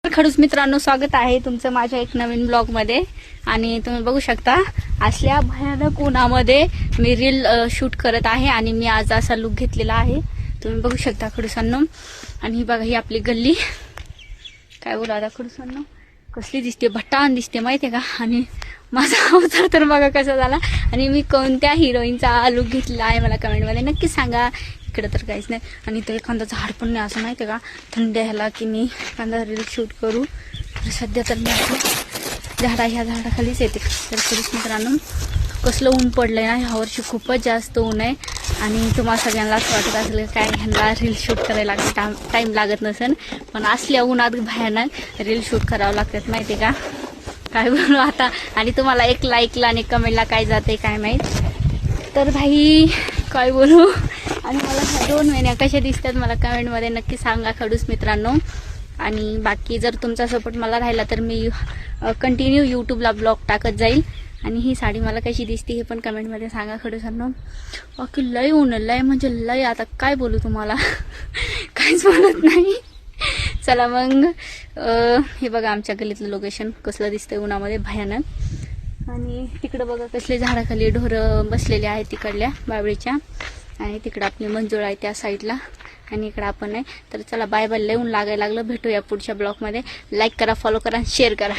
खडूस मित्रांनो, स्वागत आहे तुमचं माझ्या एक नवीन ब्लॉग मध्ये। आणि तुम्ही बघू शकता असल्या भयानक उन्हामध्ये मी रील शूट करत आहे आणि मी आज असा लुक घेतलेला आहे, तुम्ही बघू शकता खडूसांनो। आणि बघा ही आपली गल्ली, काय बोला आता खडूसांनो, कसली दिसते, भट्टान दिसते माहितीये का। आणि माझा अवतार तर बघा कसा झाला आणि मी कोणत्या हिरोईनचा लुक घेतलेला आहे मला कमेंट मध्ये नक्की सांगा। इकडे तर काहीच नाही आणि इथे एखादा झाड पण नाही, असं माहिती का, थंड ह्याला की मी एखादा रील शूट करू। तर सध्या तर मी ह्या झाडाखालीच येते। तर खरंच मित्रांनो कसलं ऊन पडलंय ना, ह्या वर्षी खूपच जास्त ऊन आहे। आणि तुम्हाला सगळ्यांना असं वाटत असेल काय ह्यांना रील शूट करायला टाईम लागत नसेल, पण असल्या उन्हात भयानक रील शूट करावं लागतात माहिती का। काय बोलू आता, आणि तुम्हाला एक लाईकला आणि कमेंटला काय जाते काय माहीत। तर भाई काय बोलू, आणि मला ह्या 2 महिन्या कशा दिसतात मला कमेंटमध्ये नक्की सांगा खडूस मित्रांनो। आणि बाकी जर तुमचा सपोर्ट मला राहिला तर मी कंटिन्यू यूट्यूबला ब्लॉग टाकत जाईल। आणि ही साडी मला कशी दिसते हे पण कमेंटमध्ये सांगा खडूसांनो। बाकी लय ऊन, लय म्हणजे लय, आता काय बोलू तुम्हाला काहीच बोलत नाही। चला मग हे बघा आमच्या गल्लीतलं लोकेशन कसलं दिसतंय उन्हामध्ये भयानक। आणि तिकडं बघा कसले झाडाखाली ढोरं बसलेले आहेत तिकडल्या बाबळीच्या, आणि तिकडं आपली मंजुळ आहे त्या साईडला, आणि इकडं आपण आहे। तर चला बाय बाय, लय ऊन लागायला लागलं, भेटूया पुढच्या ब्लॉगमध्ये। लाईक करा, फॉलो करा, शेअर करा।